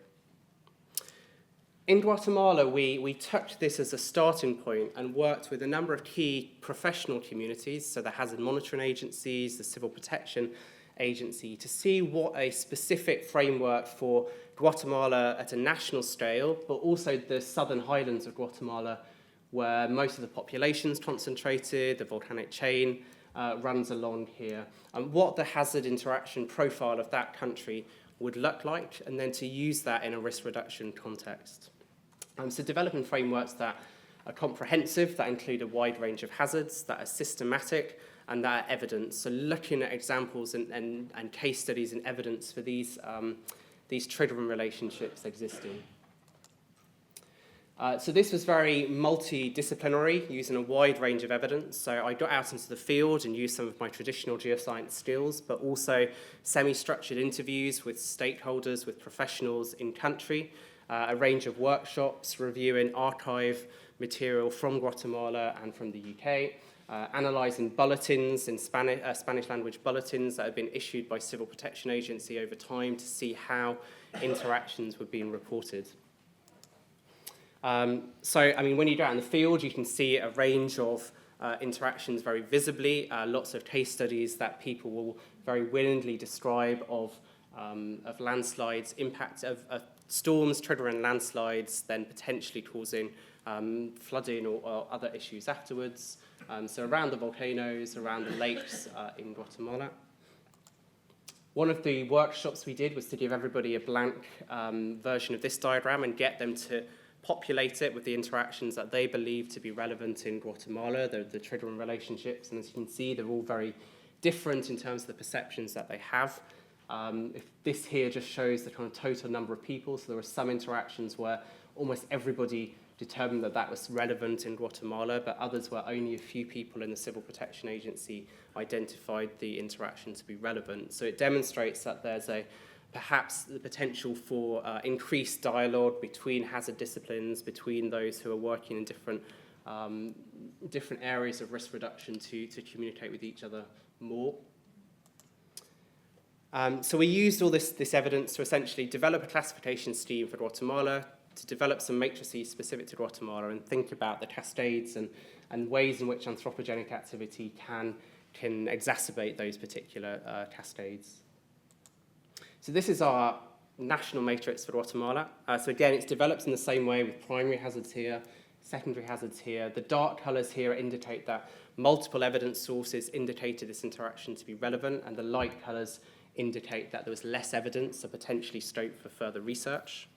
In Guatemala, we took this as a starting point and worked with a number of key professional communities, so the hazard monitoring agencies, the civil protection agency, to see what a specific framework for Guatemala at a national scale, but also the southern highlands of Guatemala, where most of the population is concentrated, the volcanic chain runs along here, and what the hazard interaction profile of that country would look like, and then to use that in a risk reduction context. So developing frameworks that are comprehensive, that include a wide range of hazards, that are systematic, and that are evidence. So looking at examples and case studies and evidence for these triggering relationships existing. So this was very multidisciplinary, using a wide range of evidence. So I got out into the field and used some of my traditional geoscience skills, but also semi-structured interviews with stakeholders, with professionals in country, a range of workshops reviewing archive material from Guatemala and from the UK, analysing bulletins in Spanish language bulletins that have been issued by Civil Protection Agency over time to see how interactions were being reported. When you go out in the field, you can see a range of interactions very visibly, lots of case studies that people will very willingly describe of landslides, impact of storms triggering landslides, then potentially causing flooding or other issues afterwards. So around the volcanoes, around the lakes in Guatemala. One of the workshops we did was to give everybody a blank version of this diagram and get them to populate it with the interactions that they believe to be relevant in Guatemala, the triggering relationships. And as you can see, they're all very different in terms of the perceptions that they have. If this here just shows the kind of total number of people, so there were some interactions where almost everybody determined that that was relevant in Guatemala, but others where only a few people in the Civil Protection Agency identified the interaction to be relevant. So it demonstrates that there's perhaps the potential for increased dialogue between hazard disciplines, between those who are working in different areas of risk reduction to communicate with each other more. So we used all this evidence to essentially develop a classification scheme for Guatemala, to develop some matrices specific to Guatemala and think about the cascades and ways in which anthropogenic activity can exacerbate those particular cascades. So this is our national matrix for Guatemala. So again, it's developed in the same way with primary hazards here, secondary hazards here. The dark colours here indicate that multiple evidence sources indicated this interaction to be relevant, and the light colours indicate that there was less evidence, so potentially scope for further research.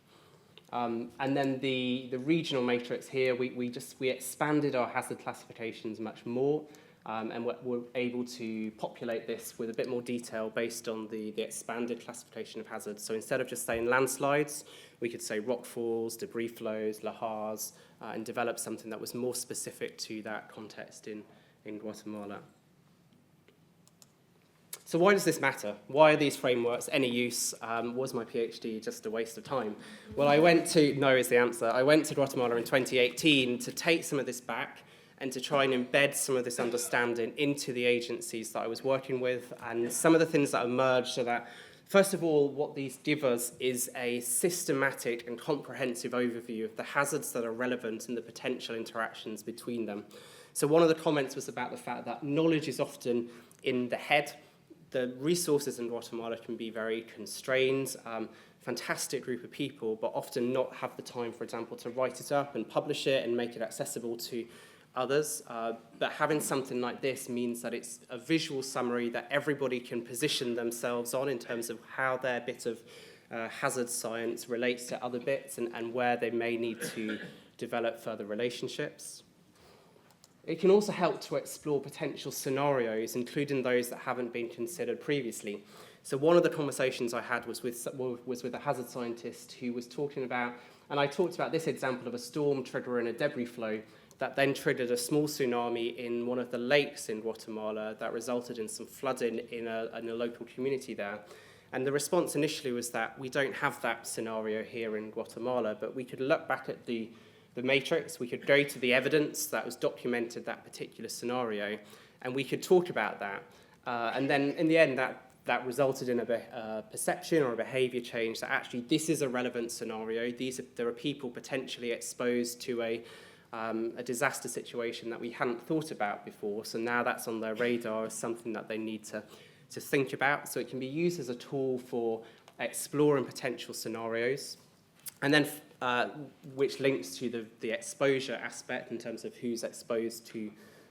And then the regional matrix here, we expanded our hazard classifications much more, and we're able to populate this with a bit more detail based on the expanded classification of hazards. So instead of just saying landslides, we could say rockfalls, debris flows, lahars, and develop something that was more specific to that context in Guatemala. So why does this matter? Why are these frameworks any use? Was my PhD just a waste of time? Well, no is the answer. I went to Guatemala in 2018 to take some of this back and to try and embed some of this understanding into the agencies that I was working with, and some of the things that emerged so that, first of all, what these give us is a systematic and comprehensive overview of the hazards that are relevant and the potential interactions between them. So one of the comments was about the fact that knowledge is often in the head. The resources in Guatemala can be very constrained, fantastic group of people, but often not have the time, for example, to write it up and publish it and make it accessible to others. But having something like this means that it's a visual summary that everybody can position themselves on in terms of how their bit of hazard science relates to other bits and where they may need to develop further relationships. It can also help to explore potential scenarios, including those that haven't been considered previously. So one of the conversations I had was with a hazard scientist who was talking about, and I talked about this example of a storm triggering a debris flow that then triggered a small tsunami in one of the lakes in Guatemala that resulted in some flooding in a local community there. And the response initially was that we don't have that scenario here in Guatemala, but we could look back at the matrix, we could go to the evidence that was documented that particular scenario, and we could talk about that. And then in the end, that resulted in a perception or a behavior change that actually this is a relevant scenario. There are people potentially exposed to a disaster situation that we hadn't thought about before, so now that's on their radar as something that they need to think about. So it can be used as a tool for exploring potential scenarios. And then which links to the exposure aspect in terms of who's exposed to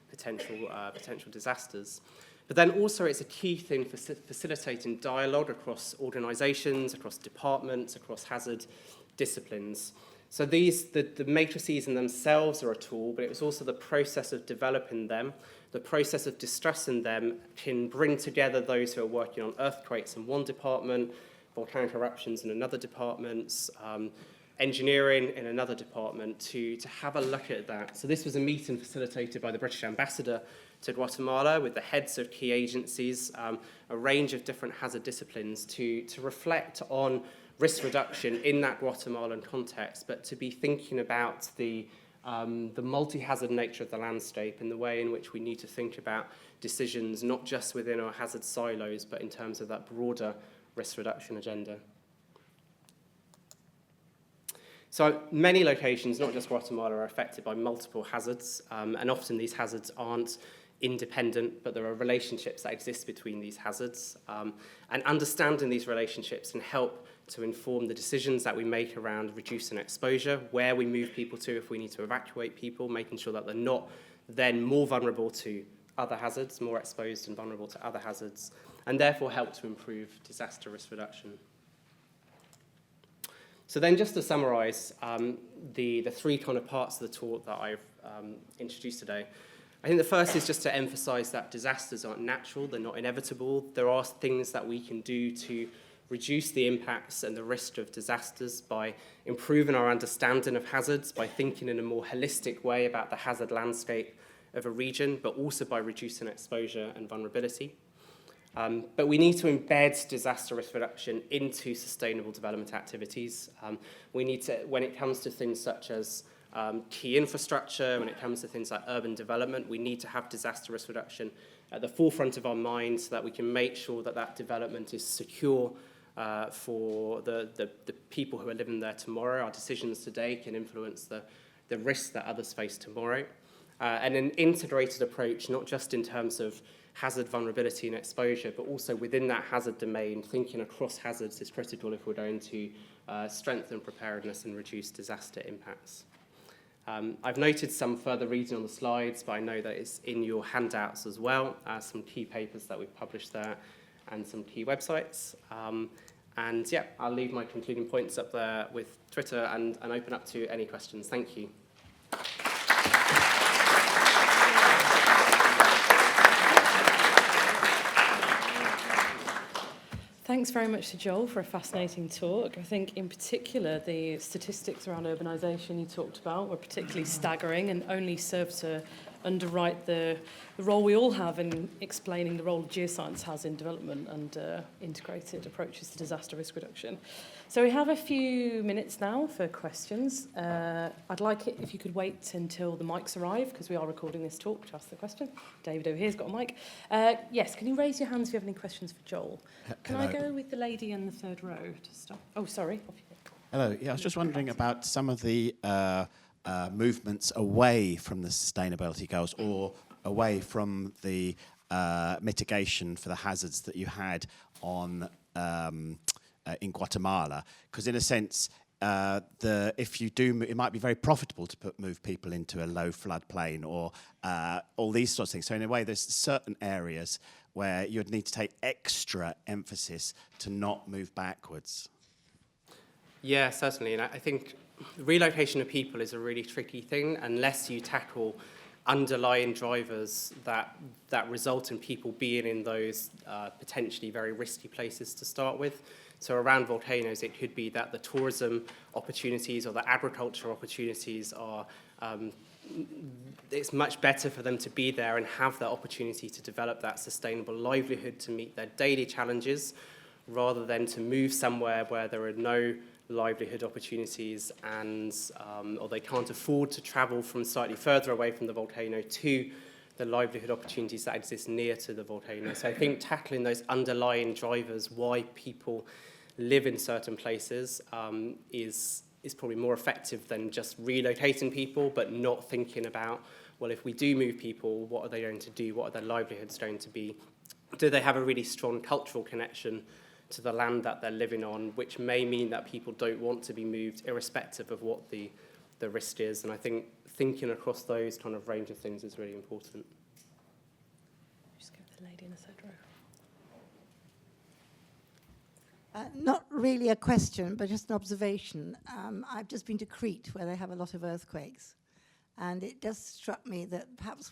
potential disasters. But then also it's a key thing for facilitating dialogue across organisations, across departments, across hazard disciplines. So the matrices in themselves are a tool, but it was also the process of developing them, the process of distressing them can bring together those who are working on earthquakes in one department, volcanic eruptions in another department, engineering in another department, to have a look at that. So this was a meeting facilitated by the British ambassador to Guatemala with the heads of key agencies, a range of different hazard disciplines to reflect on risk reduction in that Guatemalan context, but to be thinking about the multi-hazard nature of the landscape and the way in which we need to think about decisions, not just within our hazard silos, but in terms of that broader risk reduction agenda. So many locations, not just Guatemala, are affected by multiple hazards, and often these hazards aren't independent, but there are relationships that exist between these hazards. And understanding these relationships can help to inform the decisions that we make around reducing exposure, where we move people to if we need to evacuate people, making sure that they're not then more vulnerable to other hazards, more exposed and vulnerable to other hazards, and therefore help to improve disaster risk reduction. So then just to summarise the three kind of parts of the talk that I've introduced today, I think the first is just to emphasise that disasters aren't natural, they're not inevitable. There are things that we can do to reduce the impacts and the risk of disasters by improving our understanding of hazards, by thinking in a more holistic way about the hazard landscape of a region, but also by reducing exposure and vulnerability. But we need to embed disaster risk reduction into sustainable development activities. We need to, when it comes to things such as key infrastructure, when it comes to things like urban development, we need to have disaster risk reduction at the forefront of our minds so that we can make sure that that development is secure for the people who are living there tomorrow. Our decisions today can influence the risks that others face tomorrow. And an integrated approach, not just in terms of hazard vulnerability and exposure, but also within that hazard domain, thinking across hazards is critical if we're going to strengthen preparedness and reduce disaster impacts. I've noted some further reading on the slides, but I know that it's in your handouts as well, some key papers that we've published there and some key websites. And yeah, I'll leave my concluding points up there with Twitter and open up to any questions. Thank you. Thanks very much to Joel for a fascinating talk. I think in particular the statistics around urbanisation you talked about were particularly staggering and only serve to underwrite the role we all have in explaining the role geoscience has in development and integrated approaches to disaster risk reduction. So we have a few minutes now for questions. I'd like it if you could wait until the mics arrive, because we are recording this talk, to ask the question. David over here's got a mic. Yes, can you raise your hands if you have any questions for Joel? Can I go with the lady in the third row to start? Oh, sorry. Hello. Yeah, I was just wondering about some of the movements away from the sustainability goals or away from the mitigation for the hazards that you had on in Guatemala, because in a sense, if you do, it might be very profitable to move people into a low floodplain or all these sorts of things. So in a way, there's certain areas where you'd need to take extra emphasis to not move backwards. Yeah, certainly. And I think relocation of people is a really tricky thing unless you tackle underlying drivers that result in people being in those potentially very risky places to start with. So around volcanoes, it could be that the tourism opportunities or the agriculture opportunities are, it's much better for them to be there and have that opportunity to develop that sustainable livelihood to meet their daily challenges, rather than to move somewhere where there are no livelihood opportunities and or they can't afford to travel from slightly further away from the volcano to the livelihood opportunities that exist near to the volcano. So I think tackling those underlying drivers, why people live in certain places, is probably more effective than just relocating people, but not thinking about, well, if we do move people, what are they going to do? What are their livelihoods going to be? Do they have a really strong cultural connection to the land that they're living on, which may mean that people don't want to be moved irrespective of what the risk is? And I think thinking across those kind of range of things is really important. Just go with the lady in the third row. Not really a question, but just an observation. I've just been to Crete, where they have a lot of earthquakes, and it just struck me that perhaps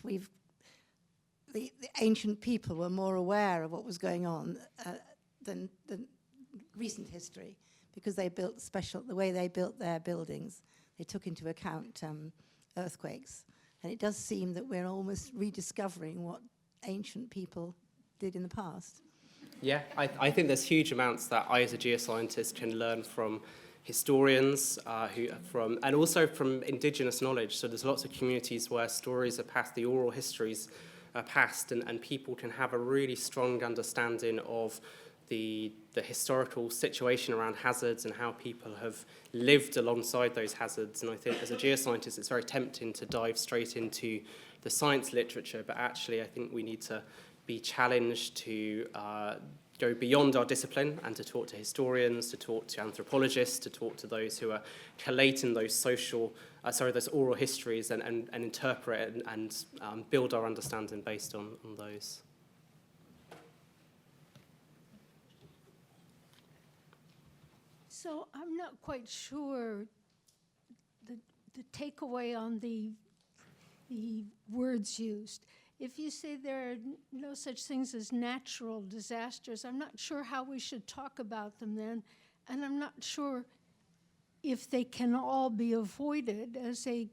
the ancient people were more aware of what was going on than recent history, because they built the way they built their buildings, they took into account earthquakes. And it does seem that we're almost rediscovering what ancient people did in the past. Yeah, I think there's huge amounts that I as a geoscientist can learn from historians and also from indigenous knowledge. So there's lots of communities where stories are passed, the oral histories are passed, and people can have a really strong understanding of the historical situation around hazards and how people have lived alongside those hazards. And I think as a geoscientist, it's very tempting to dive straight into the science literature, but actually I think we need to be challenged to go beyond our discipline and to talk to historians, to talk to anthropologists, to talk to those who are collating those those oral histories and interpret it and build our understanding based on those. So I'm not quite sure the takeaway on the words used. If you say there are no such things as natural disasters, I'm not sure how we should talk about them then, and I'm not sure if they can all be avoided. As a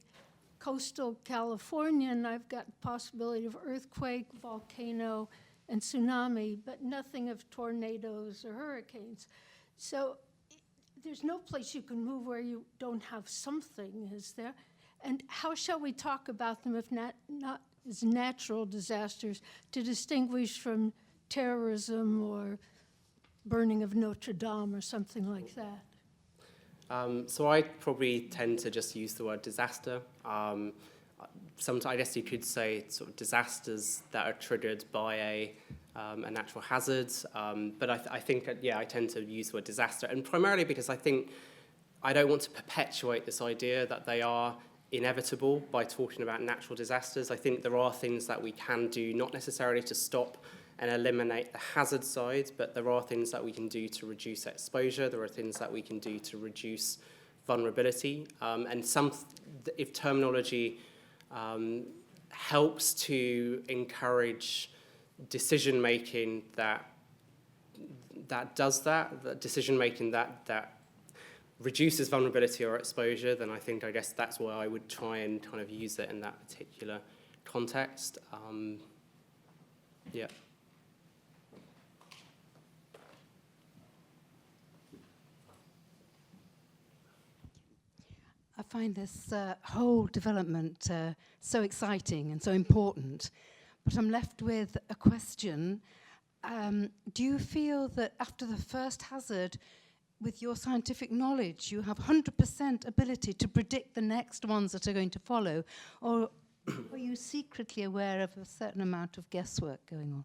coastal Californian, I've got the possibility of earthquake, volcano, and tsunami, but nothing of tornadoes or hurricanes. So there's no place you can move where you don't have something, is there? And how shall we talk about them if not as natural disasters to distinguish from terrorism or burning of Notre Dame or something like that? So I probably tend to just use the word disaster. Sometimes I guess you could say sort of disasters that are triggered by a natural hazard. But I think, I tend to use the word disaster, and primarily because I think I don't want to perpetuate this idea that they are inevitable by talking about natural disasters. I think there are things that we can do, not necessarily to stop and eliminate the hazard side, but there are things that we can do to reduce exposure. There are things that we can do to reduce vulnerability. And if terminology helps to encourage decision-making that does that decision-making that reduces vulnerability or exposure, then I guess that's why I would try and kind of use it in that particular context. Yeah. I find this whole development so exciting and so important, but I'm left with a question. Do you feel that after the first hazard, with your scientific knowledge, you have 100% ability to predict the next ones that are going to follow, or are you secretly aware of a certain amount of guesswork going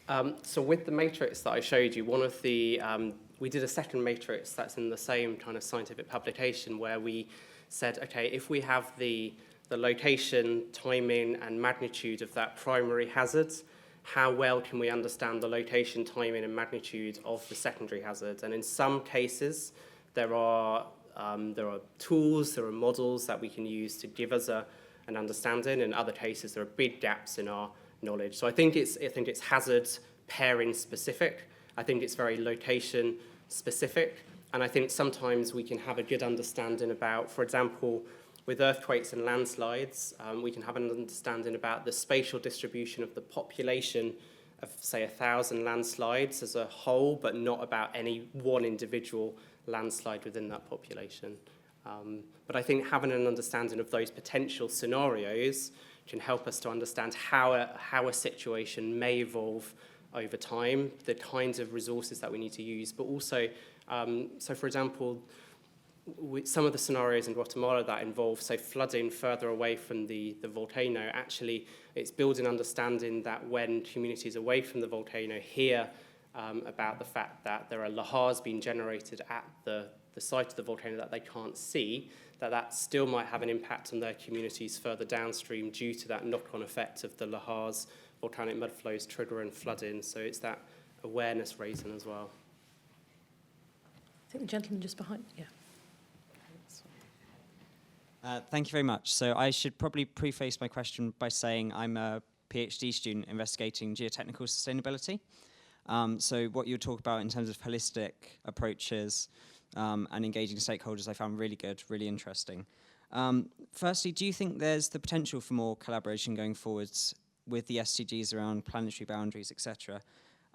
on? So with the matrix that I showed you, one of the we did a second matrix that's in the same kind of scientific publication where we said, okay, if we have the location, timing, and magnitude of that primary hazard, how well can we understand the location, timing, and magnitude of the secondary hazard? And in some cases, there are tools, there are models that we can use to give us an understanding. In other cases, there are big gaps in our knowledge. So I think it's hazard pairing specific. I think it's very location specific. And I think sometimes we can have a good understanding about, for example, with earthquakes and landslides, we can have an understanding about the spatial distribution of the population of, say, 1,000 landslides as a whole, but not about any one individual landslide within that population. But I think having an understanding of those potential scenarios can help us to understand how a situation may evolve over time, the kinds of resources that we need to use, but also, so for example, some of the scenarios in Guatemala that involve, say, flooding further away from the volcano, actually it's building understanding that when communities away from the volcano hear about the fact that there are lahars being generated at the site of the volcano that they can't see, that still might have an impact on their communities further downstream due to that knock-on effect of the lahars, volcanic mudflows triggering flooding. So it's that awareness raising as well. I think the gentleman just behind, yeah. Thank you very much. So I should probably preface my question by saying I'm a PhD student investigating geotechnical sustainability. So what you talk about in terms of holistic approaches and engaging stakeholders I found really good, really interesting. Firstly, do you think there's the potential for more collaboration going forwards with the SDGs around planetary boundaries, etc.?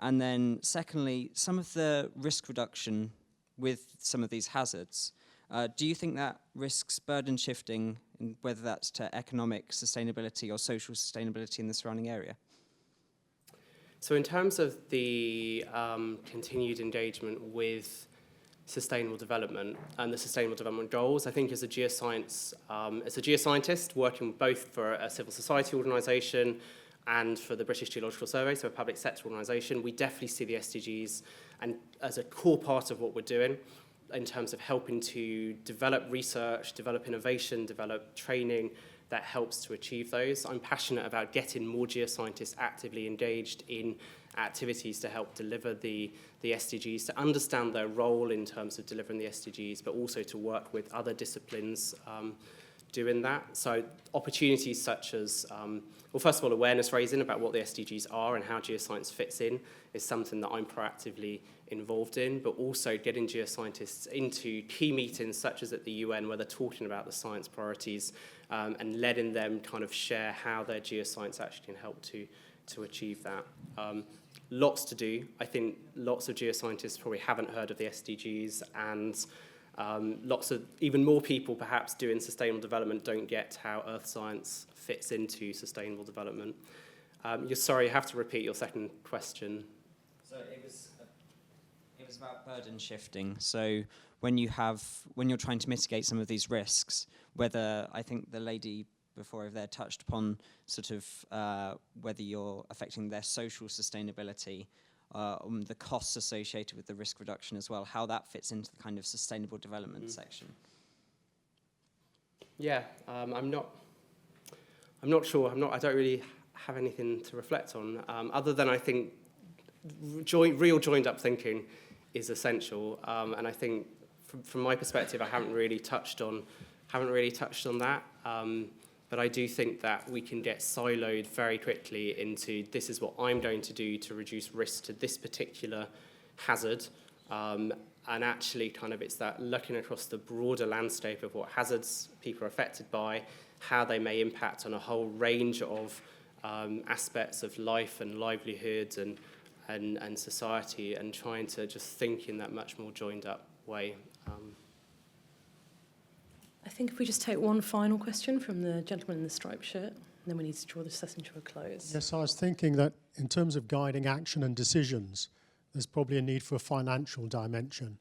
And then secondly, some of the risk reduction with some of these hazards, do you think that risks burden shifting, whether that's to economic sustainability or social sustainability in the surrounding area? So in terms of the continued engagement with sustainable development and the sustainable development goals, I think as a geoscientist working both for a civil society organisation and for the British Geological Survey, so a public sector organisation, we definitely see the SDGs and as a core part of what we're doing in terms of helping to develop research, develop innovation, develop training that helps to achieve those. I'm passionate about getting more geoscientists actively engaged in activities to help deliver the SDGs, to understand their role in terms of delivering the SDGs, but also to work with other disciplines doing that. So opportunities such as, well, first of all, awareness raising about what the SDGs are and how geoscience fits in is something that I'm proactively involved in, but also getting geoscientists into key meetings such as at the UN where they're talking about the science priorities and letting them kind of share how their geoscience actually can help to achieve that. Lots to do. I think lots of geoscientists probably haven't heard of the SDGs, and lots of, even more people perhaps doing sustainable development don't get how earth science fits into sustainable development. You're sorry, you have to repeat your second question. So it was about burden shifting. So when you're trying to mitigate some of these risks, whether, I think the lady before over there touched upon sort of whether you're affecting their social sustainability, the costs associated with the risk reduction as well, how that fits into the kind of sustainable development section. Yeah, I'm not sure. I don't really have anything to reflect on, other than I think real joined-up thinking is essential, and I think from my perspective, I haven't really touched on that. But I do think that we can get siloed very quickly into this is what I'm going to do to reduce risk to this particular hazard. And actually kind of it's that looking across the broader landscape of what hazards people are affected by, how they may impact on a whole range of aspects of life and livelihoods and society, and trying to just think in that much more joined up way. I think if we just take one final question from the gentleman in the striped shirt, and then we need to draw the session to a close. Yes, I was thinking that in terms of guiding action and decisions, there's probably a need for a financial dimension.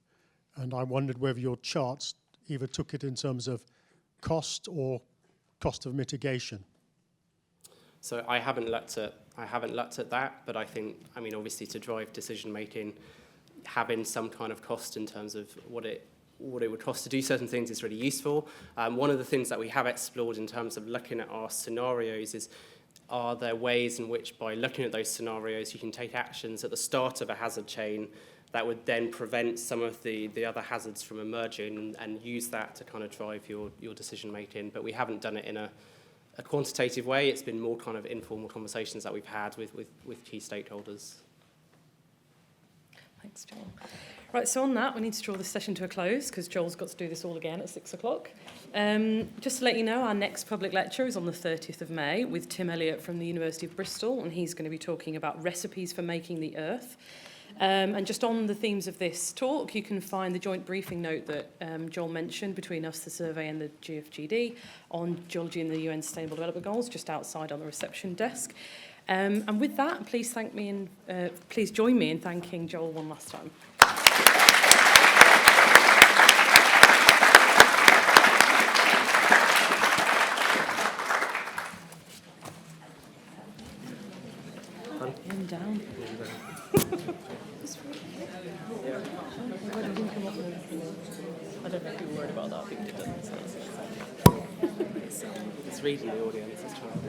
And I wondered whether your charts either took it in terms of cost or cost of mitigation. So I haven't looked at that, but I think, I mean, obviously to drive decision making, having some kind of cost in terms of what it would cost to do certain things is really useful. One of the things that we have explored in terms of looking at our scenarios is, are there ways in which by looking at those scenarios you can take actions at the start of a hazard chain that would then prevent some of the other hazards from emerging, and use that to kind of drive your decision making. But we haven't done it in a quantitative way. It's been more kind of informal conversations that we've had with key stakeholders. Thanks, Joel. Right, so on that, we need to draw this session to a close because Joel's got to do this all again at 6 o'clock. Just to let you know, our next public lecture is on the 30th of May with Tim Elliott from the University of Bristol, and he's going to be talking about recipes for making the earth. And just on the themes of this talk, you can find the joint briefing note that Joel mentioned between us, the survey, and the GFGD on geology and the UN Sustainable Development Goals just outside on the reception desk. And with that, please join me in thanking Joel one last time. And down. I don't know if you're worried about that. I think it doesn't. It's reading the audience. It's trying to